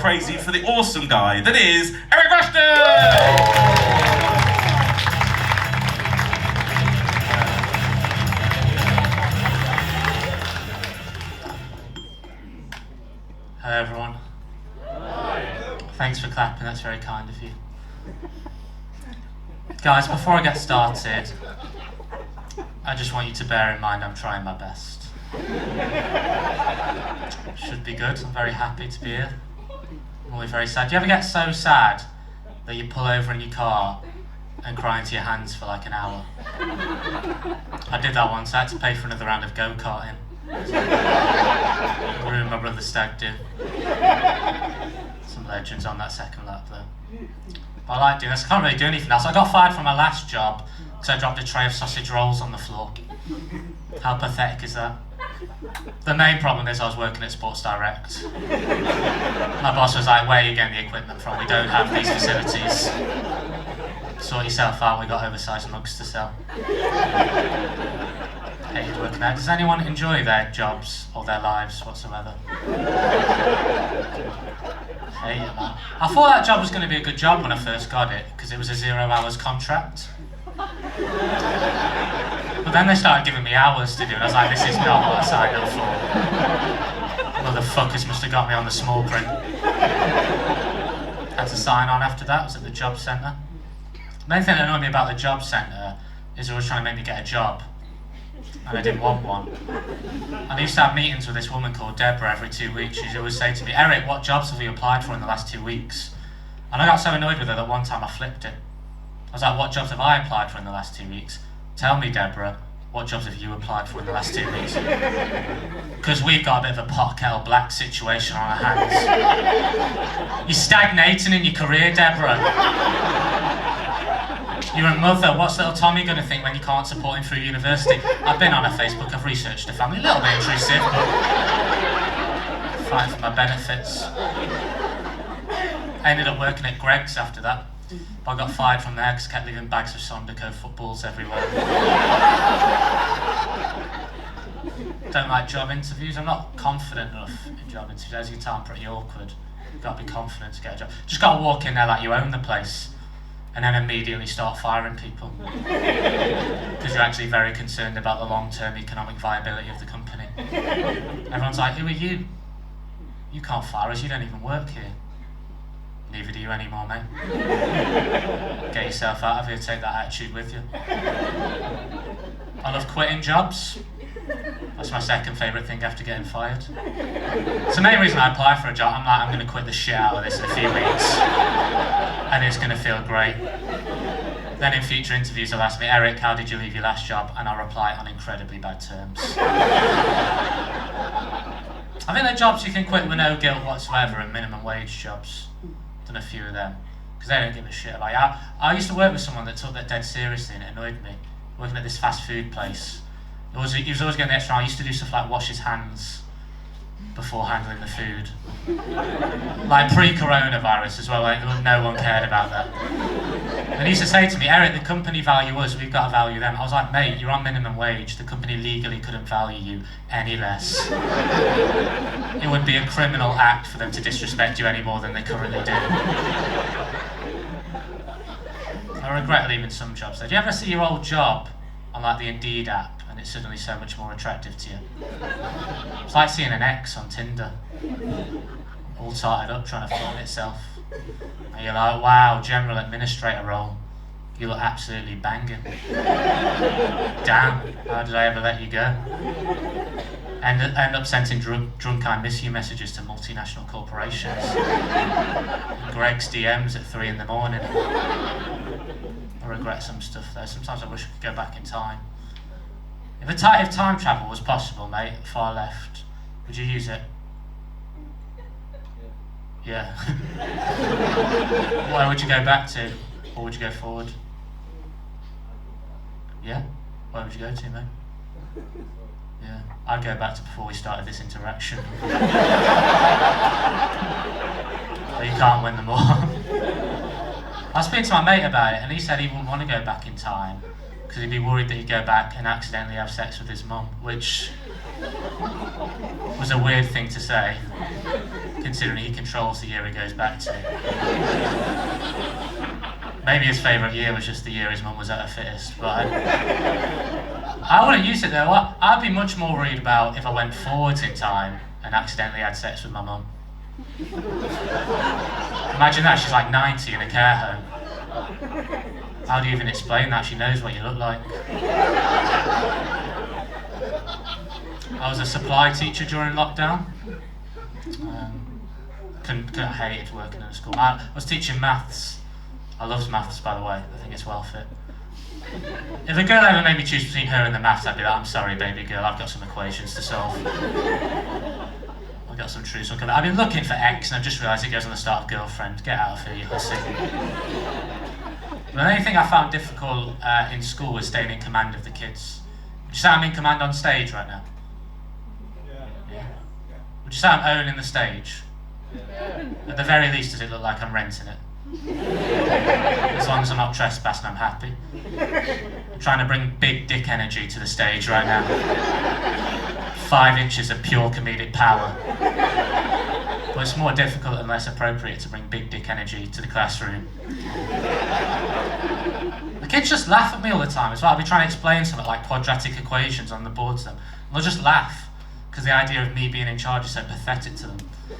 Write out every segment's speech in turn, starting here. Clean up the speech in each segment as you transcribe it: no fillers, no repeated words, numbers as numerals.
crazy for the awesome guy that is Eric Rushton! Hello everyone. Thanks for clapping, that's very kind of you. Guys, before I get started, I just want you to bear in mind I'm trying my best. Should be good, I'm very happy to be here. I'm always very sad. Do you ever get so sad that you pull over in your car and cry into your hands for like an hour? I did that once, I had to pay for another round of go-karting. Ruined my brother's stag do. Some legends on that second lap though. But I like doing this, I can't really do anything else. I got fired from my last job because I dropped a tray of sausage rolls on the floor. How pathetic is that? The main problem is I was working at Sports Direct. My boss was like, where are you getting the equipment from? We don't have these facilities. Sort yourself out, we got oversized mugs to sell. Hated working there. Does anyone enjoy their jobs or their lives whatsoever? Hate it, man. I thought that job was going to be a good job when I first got it, because it was a 0 hours contract. But then they started giving me hours to do, and I was like, this is not what I signed up for. Motherfuckers must have got me on the small print. Had to sign on after that, I was at the job centre. The main thing that annoyed me about the job centre is they were trying to make me get a job. And I didn't want one. And I used to have meetings with this woman called Deborah every 2 weeks. She'd always say to me, Eric, what jobs have you applied for in the last 2 weeks? And I got so annoyed with her that one time I flipped it. I was like, what jobs have I applied for in the last 2 weeks? Tell me, Deborah, what jobs have you applied for in the last 2 weeks? Because we've got a bit of a pot kettle black situation on our hands. You're stagnating in your career, Deborah. You're a mother, what's little Tommy going to think when you can't support him through university? I've been on her Facebook, I've researched her family, a little bit intrusive, but fighting for my benefits. I ended up working at Greg's after that, but I got fired from there because I kept leaving bags of Sondico footballs everywhere. Don't like job interviews, I'm not confident enough in job interviews. As you can tell, I'm pretty awkward. You've got to be confident to get a job. Just got to walk in there like you own the place. And then immediately start firing people. Because you're actually very concerned about the long-term economic viability of the company. Everyone's like, who are you? You can't fire us, you don't even work here. Neither do you anymore, mate. Get yourself out of here, take that attitude with you. I love quitting jobs. That's my second favourite thing after getting fired. It's the main reason I apply for a job. I'm like, I'm going to quit the shit out of this in a few weeks. And it's going to feel great. Then in future interviews they'll ask me, Eric, how did you leave your last job? And I'll reply on incredibly bad terms. I think they're jobs you can quit with no guilt whatsoever, and minimum wage jobs. Done a few of them. Because they don't give a shit about you. I used to work with someone that took that dead seriously and it annoyed me. Working at this fast food place. He was always getting the extra. I used to do stuff like wash his hands before handling the food. Like pre-coronavirus as well, like, no one cared about that. And he used to say to me, Eric, the company value us, we've got to value them. I was like, mate, you're on minimum wage, the company legally couldn't value you any less. It would be a criminal act for them to disrespect you any more than they currently do. I regret leaving some jobs though. Do you ever see your old job on like the Indeed app and it's suddenly so much more attractive to you? It's like seeing an ex on Tinder, all tarted up trying to film itself. And you're like, wow, general administrator role, you look absolutely banging. Damn, how did I ever let you go? End up sending drunk I miss you messages to multinational corporations. And Greg's DMs at 3 a.m. I regret some stuff though. Sometimes I wish I could go back in time. If time travel was possible, mate, far left, would you use it? Yeah. Where would you go back to? Or would you go forward? Yeah? Where would you go to, mate? Yeah. I'd go back to before we started this interaction. But you can't win them all. I was speaking to my mate about it, and he said he wouldn't want to go back in time because he'd be worried that he'd go back and accidentally have sex with his mum, which was a weird thing to say. considering he controls the year he goes back to. Maybe his favourite year was just the year his mum was at her fittest, but I wouldn't use it though. I'd be much more worried about if I went forwards in time and accidentally had sex with my mum. Imagine that, she's like 90 in a care home. How do you even explain that? She knows what you look like. I was a supply teacher during lockdown. Couldn't hated working in a school. I was teaching maths. I loved maths, by the way. I think it's well fit. If a girl ever made me choose between her and the maths, I'd be like, I'm sorry, baby girl, I've got some equations to solve. I've got some truths. I've been looking for X, and I've just realised it goes on the start of girlfriend. Get out of here, you hussy. But the only thing I found difficult in school was staying in command of the kids. Would you say I'm in command on stage right now? Yeah. Would you say I'm owning the stage? At the very least, does it look like I'm renting it? As long as I'm not trespassing, I'm happy. I'm trying to bring big dick energy to the stage right now. 5 inches of pure comedic power. But it's more difficult and less appropriate to bring big dick energy to the classroom. The kids just laugh at me all the time. It's like I'll be trying to explain something like quadratic equations on the boards to them. And they'll just laugh, because the idea of me being in charge is so pathetic to them. I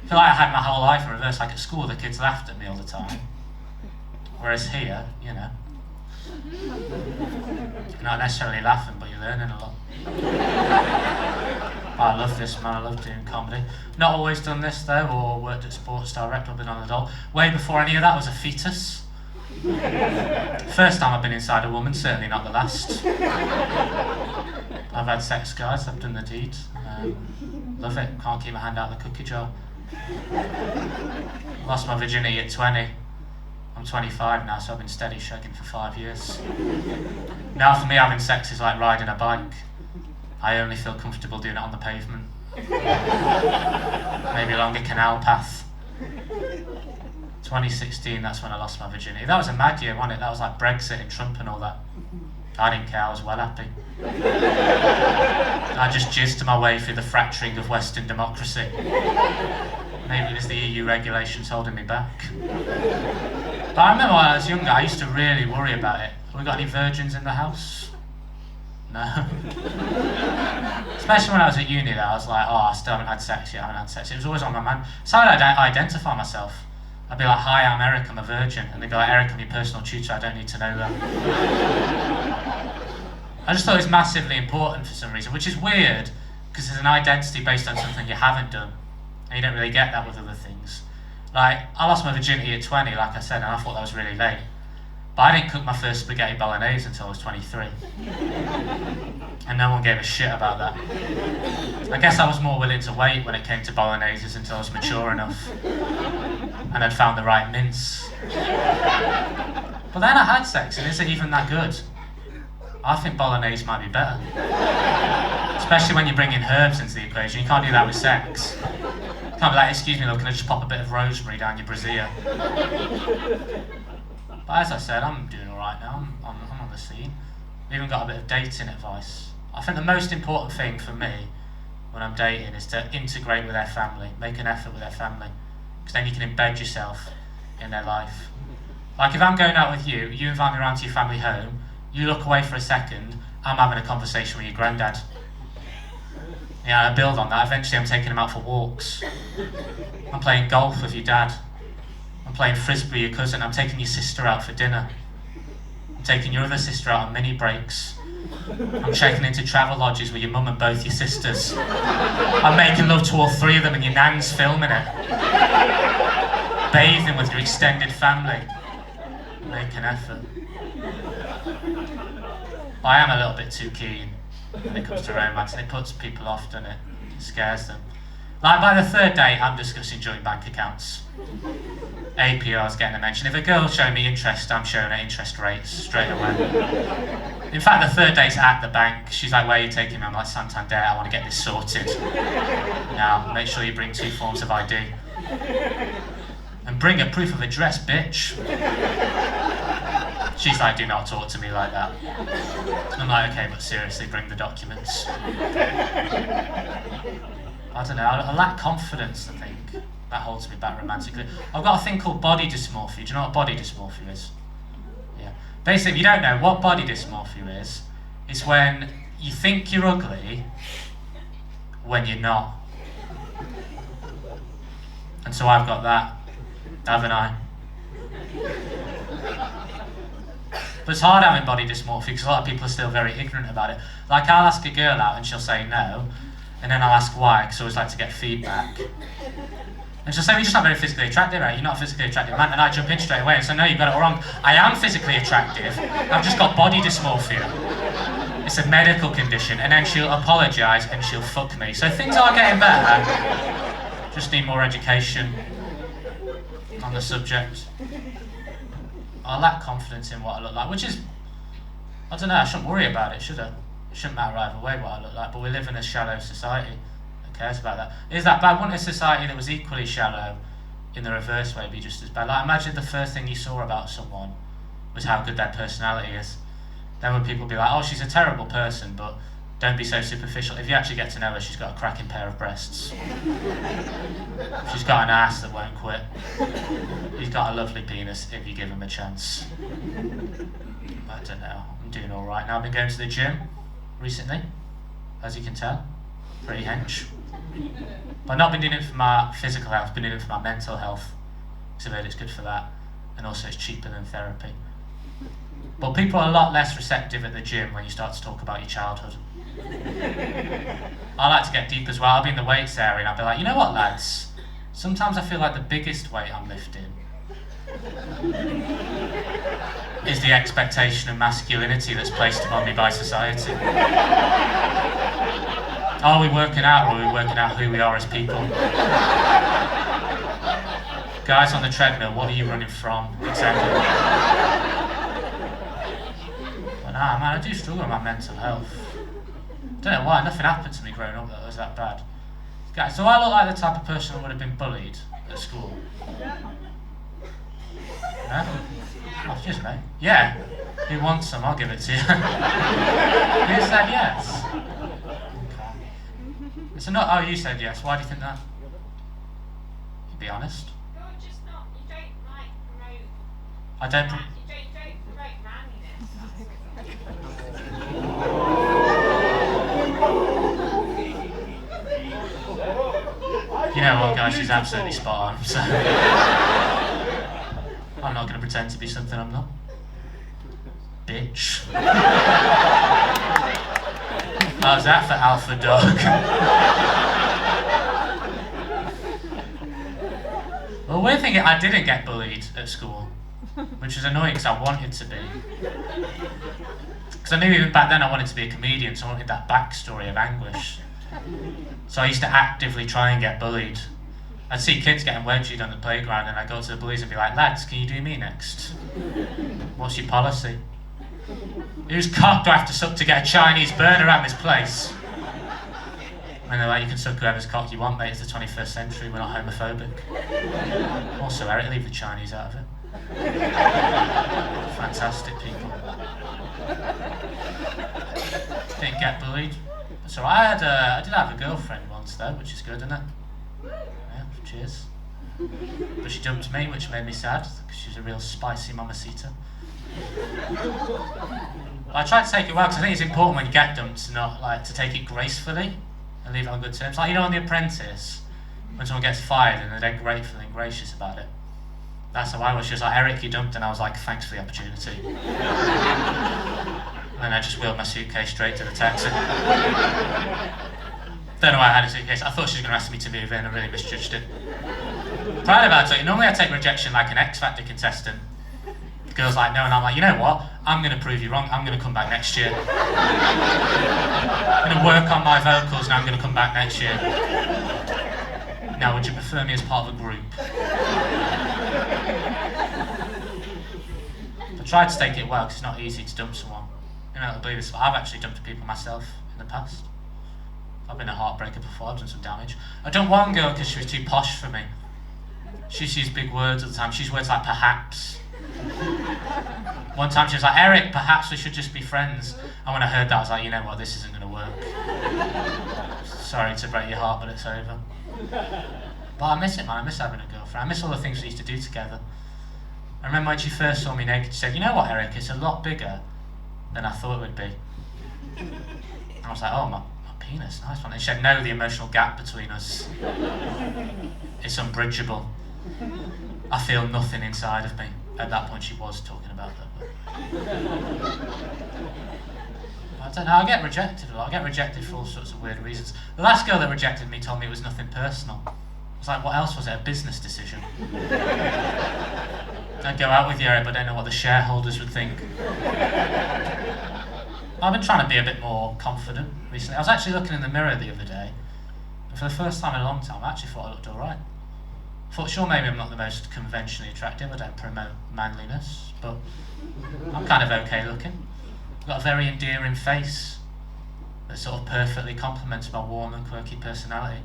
feel like I had my whole life in reverse. Like at school, the kids laughed at me all the time. Whereas here, you know, you're not necessarily laughing, but you're learning a lot. I love this, man. I love doing comedy. Not always done this, though, or worked at Sports Direct or been on adult. Way before any of that, I was a fetus. First time I've been inside a woman, certainly not the last. I've had sex, guys. I've done the deed. Love it. Can't keep my hand out of the cookie jar. Lost my virginity at 20. I'm 25 now, so I've been steady shagging for 5 years. Now for me, having sex is like riding a bike. I only feel comfortable doing it on the pavement. Maybe along a canal path. 2016, that's when I lost my virginity. That was a mad year, wasn't it? That was like Brexit and Trump and all that. I didn't care, I was well happy. I just jizzed my way through the fracturing of Western democracy. Maybe it was the EU regulations holding me back. But I remember when I was younger, I used to really worry about it. Have we got any virgins in the house? No. Especially when I was at uni though, I was like, oh, I still haven't had sex yet, I haven't had sex. It was always on my mind. So I'd identify myself. I'd be like, hi, I'm Eric, I'm a virgin. And they'd go like, Eric, I'm your personal tutor, I don't need to know that. I just thought it was massively important for some reason, which is weird, because there's an identity based on something you haven't done. And you don't really get that with other things. Like, I lost my virginity at 20, like I said, and I thought that was really late. But I didn't cook my first spaghetti bolognese until I was 23. And no one gave a shit about that. I guess I was more willing to wait when it came to bologneses until I was mature enough. And I'd found the right mince. But then I had sex, and is it even that good? I think bolognese might be better. Especially when you bring in herbs into the equation. You can't do that with sex. You can't be like, excuse me, look, can I just pop a bit of rosemary down your brassiere? But as I said, I'm doing alright now. I'm on the scene. I've even got a bit of dating advice. I think the most important thing for me when I'm dating is to integrate with their family, make an effort with their family. Because then you can embed yourself in their life. Like if I'm going out with you, you invite me around to your family home, you look away for a second, I'm having a conversation with your granddad. Yeah, I build on that. Eventually I'm taking him out for walks. I'm playing golf with your dad. I'm playing frisbee with your cousin. I'm taking your sister out for dinner. I'm taking your other sister out on mini breaks. I'm checking into travel lodges with your mum and both your sisters. I'm making love to all 3 of them and your nan's filming it. Bathing with your extended family. Make an effort. I am a little bit too keen when it comes to romance. It puts people off, doesn't it? It scares them. Like by the 3rd date, I'm discussing joint bank accounts. APR's getting a mention. If a girl's showing me interest, I'm showing her interest rates straight away. In fact, the 3rd date's at the bank. She's like, where are you taking me? I'm like, Santander, I want to get this sorted. Now, make sure you bring 2 forms of ID. And bring a proof of address, bitch. She's like, do not talk to me like that. I'm like, okay, but seriously, bring the documents. I don't know, I lack confidence, I think. That holds me back romantically. I've got a thing called body dysmorphia. Do you know what body dysmorphia is? Yeah. Basically, if you don't know what body dysmorphia is, it's when you think you're ugly when you're not. And so I've got that, haven't I? But it's hard having body dysmorphia because a lot of people are still very ignorant about it. Like, I'll ask a girl out and she'll say no, and then I'll ask why, because I always like to get feedback. And she'll say, well, you're just not very physically attractive, right? You're not a physically attractive man. And I jump in straight away and say, no, you've got it all wrong. I am physically attractive. I've just got body dysmorphia. It's a medical condition. And then she'll apologise and she'll fuck me. So things are getting better. Just need more education on the subject. I lack confidence in what I look like, which is, I don't know, I shouldn't worry about it, should I? It shouldn't matter either way what I look like, but we live in a shallow society that cares about that. Is that bad? Wouldn't a society that was equally shallow in the reverse way be just as bad? Like, imagine the first thing you saw about someone was how good their personality is. Then would people be like, oh, she's a terrible person, but don't be so superficial. If you actually get to know her, she's got a cracking pair of breasts. She's got an ass that won't quit. He's got a lovely penis if you give him a chance. I don't know. I'm doing all right now. I've been going to the gym recently, as you can tell. Pretty hench. But I've not been doing it for my physical health, I've been doing it for my mental health. Because I've heard it's good for that. And also it's cheaper than therapy. But people are a lot less receptive at the gym when you start to talk about your childhood. I like to get deep as well. I'll be in the weights area and I'll be like, you know what, lads? Sometimes I feel like the biggest weight I'm lifting is the expectation of masculinity that's placed upon me by society. Are we working out, or are we working out who we are as people? Guys on the treadmill, what are you running from? Exactly. But nah, man, I do struggle with my mental health. Don't know why, nothing happened to me growing up that was that bad. Guys, do I look like the type of person that would have been bullied at school? No? Oh, just me. Yeah. Who wants some? I'll give it to you. Who said yes? Okay. It's a oh, you said yes. Why do you think that? You be honest. You're just not, you don't like promote. I don't. You don't promote manliness. You know what, guys? She's absolutely spot on. So I'm not going to pretend to be something I'm not. Bitch. How's that for alpha dog? Well, the weird thing is, I didn't get bullied at school, which was annoying because I wanted to be. Because I knew even back then I wanted to be a comedian, so I wanted that backstory of anguish. So I used to actively try and get bullied. I'd see kids getting wedgied on the playground and I'd go to the bullies and be like, lads, can you do me next? What's your policy? Whose cock do I have to suck to get a Chinese burn around this place? And they're like, you can suck whoever's cock you want, mate, it's the 21st century, we're not homophobic. Also, Eric, leave the Chinese out of it. Fantastic people. Didn't get bullied. So I did have a girlfriend once though, which is good, isn't it? Yeah, cheers. But she dumped me, which made me sad, because she was a real spicy mamacita. I tried to take it well, because I think it's important when you get dumped to not like to take it gracefully and leave it on good terms. Like, you know, on The Apprentice, when someone gets fired and they're grateful and gracious about it. That's how I was. She was like, Eric, you dumped, and I was like, thanks for the opportunity. And then I just wheeled my suitcase straight to the taxi. Don't know why I had a suitcase. I thought she was going to ask me to move in. I really misjudged it. Proud about it. Normally I take rejection like an X Factor contestant. The girl's like, no, and I'm like, you know what? I'm going to prove you wrong. I'm going to come back next year. I'm going to work on my vocals and I'm going to come back next year. Now, would you prefer me as part of a group? I tried to take it well because it's not easy to dump someone. You know, I'll believe this, but I've actually dumped people myself in the past. I've been a heartbreaker before, I've done some damage. I dumped one girl because she was too posh for me. She used big words all the time. She used words like perhaps. One time she was like, Eric, perhaps we should just be friends. And when I heard that, I was like, you know what, this isn't going to work. Sorry to break your heart, but it's over. But I miss it, man. I miss having a girlfriend. I miss all the things we used to do together. I remember when she first saw me naked, she said, "You know what, Eric, it's a lot bigger than I thought it would be." And I was like, "Oh, my penis, nice one." And she said, "No, the emotional gap between us, it's unbridgeable. I feel nothing inside of me." At that point she was talking about that. But I don't know, I get rejected a lot. I get rejected for all sorts of weird reasons. The last girl that rejected me told me it was nothing personal. I was like, what else was it? A business decision? I'd go out with you, Eric, but I don't know what the shareholders would think. I've been trying to be a bit more confident recently. I was actually looking in the mirror the other day, and for the first time in a long time, I actually thought I looked alright. I thought, sure, maybe I'm not the most conventionally attractive, I don't promote manliness, but I'm kind of okay looking. I've got a very endearing face that sort of perfectly complements my warm and quirky personality.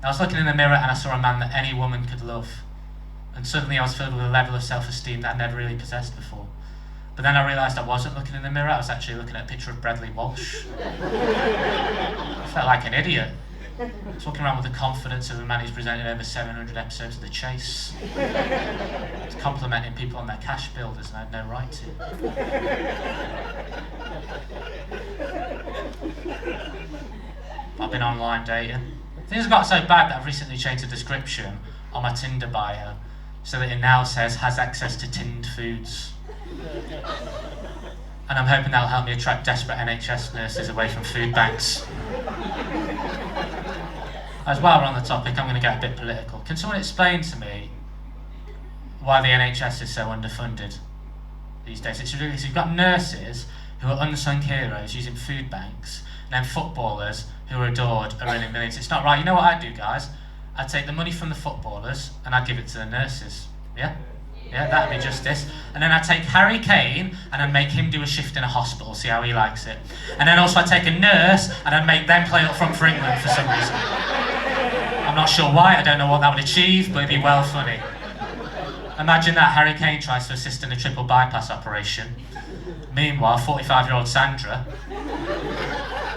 I was looking in the mirror and I saw a man that any woman could love, and suddenly I was filled with a level of self-esteem that I'd never really possessed before. But then I realised I wasn't looking in the mirror, I was actually looking at a picture of Bradley Walsh. I felt like an idiot. I was walking around with the confidence of a man who's presented over 700 episodes of The Chase. I was complimenting people on their cash builders and I had no right to. I've been online dating. Things have got so bad that I've recently changed the description on my Tinder bio so that it now says, "has access to tinned foods." And I'm hoping that'll help me attract desperate NHS nurses away from food banks. As while we're on the topic, I'm going to get a bit political. Can someone explain to me why the NHS is so underfunded these days? It's ridiculous. You've got nurses who are unsung heroes using food banks, and then footballers who are adored are earning millions. It's not right. You know what I'd do, guys? I'd take the money from the footballers and I'd give it to the nurses. Yeah? Yeah, that'd be justice. And then I'd take Harry Kane and I'd make him do a shift in a hospital, see how he likes it. And then also I'd take a nurse and I'd make them play up front for England for some reason. I'm not sure why, I don't know what that would achieve, but it'd be well funny. Imagine that Harry Kane tries to assist in a triple bypass operation. Meanwhile, 45-year-old Sandra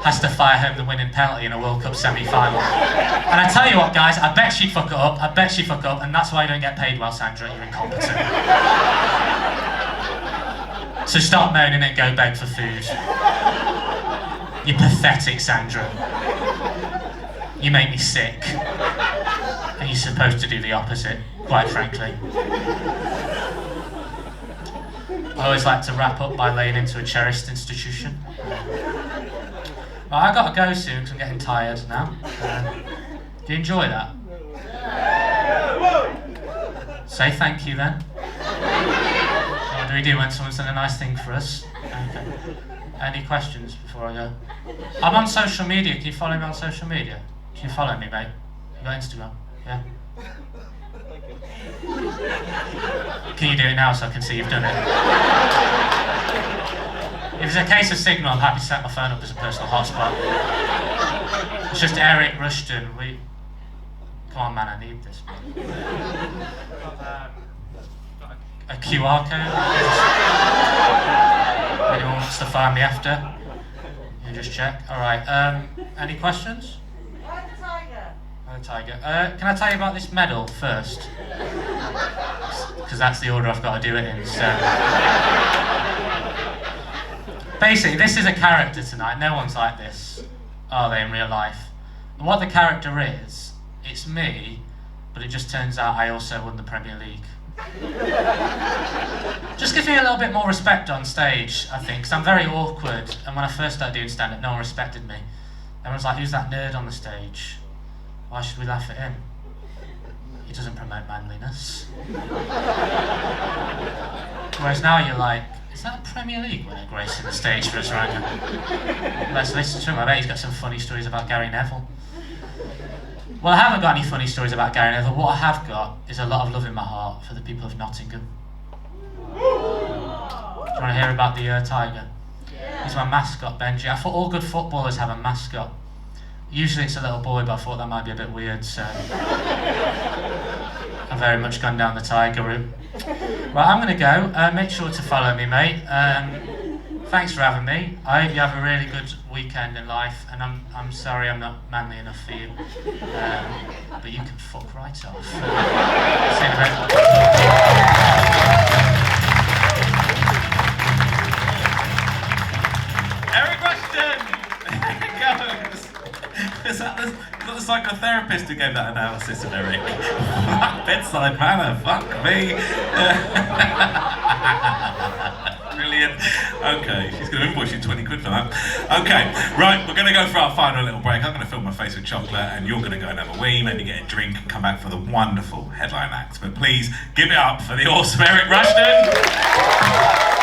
has to fire home the winning penalty in a World Cup semi-final. And I tell you what, guys, I bet she'd fuck it up, and that's why you don't get paid well, Sandra, you're incompetent. So stop moaning and go beg for food. You're pathetic, Sandra. You make me sick. And you're supposed to do the opposite, quite frankly. I always like to wrap up by laying into a cherished institution. Well, I gotta go soon because I'm getting tired now. Do you enjoy that? Say thank you then. What do we do when someone's done a nice thing for us? Okay. Any questions before I go? I'm on social media. Can you follow me on social media? Can you follow me, mate? You got Instagram? Yeah? Can you do it now so I can see you've done it? If it's a case of signal, I'm happy to set my phone up as a personal hotspot. It's just Eric Rushton. Come on, man, I need this. A QR code? Anyone wants to find me after? You just check. Alright, any questions? The tiger. Can I tell you about this medal first? Because that's the order I've got to do it in. So basically, this is a character tonight. No one's like this, are they, in real life? And what the character is, it's me, but it just turns out I also won the Premier League. Just gives me a little bit more respect on stage, I think, because I'm very awkward, and when I first started doing stand-up, no one respected me. Everyone's like, who's that nerd on the stage? Why should we laugh at him? He doesn't promote manliness. Whereas now you're like, is that a Premier League winner gracing the stage for us right now? Let's listen to him. I bet he's got some funny stories about Gary Neville. Well, I haven't got any funny stories about Gary Neville. What I have got is a lot of love in my heart for the people of Nottingham. Do you want to hear about the Tiger? He's my mascot, Benji. I thought all good footballers have a mascot. Usually it's a little boy, but I thought that might be a bit weird, so I've very much gone down the Tiger route. Right, I'm going to go. Make sure to follow me, mate. Thanks for having me. I hope you have a really good weekend in life, and I'm sorry I'm not manly enough for you. But you can fuck right off. See you in a bit. Eric Rushton! There it goes! Is that the psychotherapist who gave that analysis of Eric? Bedside manner, fuck me. Brilliant. Okay, she's going to invoice you 20 quid for that. Okay, right, we're going to go for our final little break. I'm going to fill my face with chocolate and you're going to go and have a wee, maybe get a drink and come back for the wonderful headline act. But please give it up for the awesome Eric Rushton.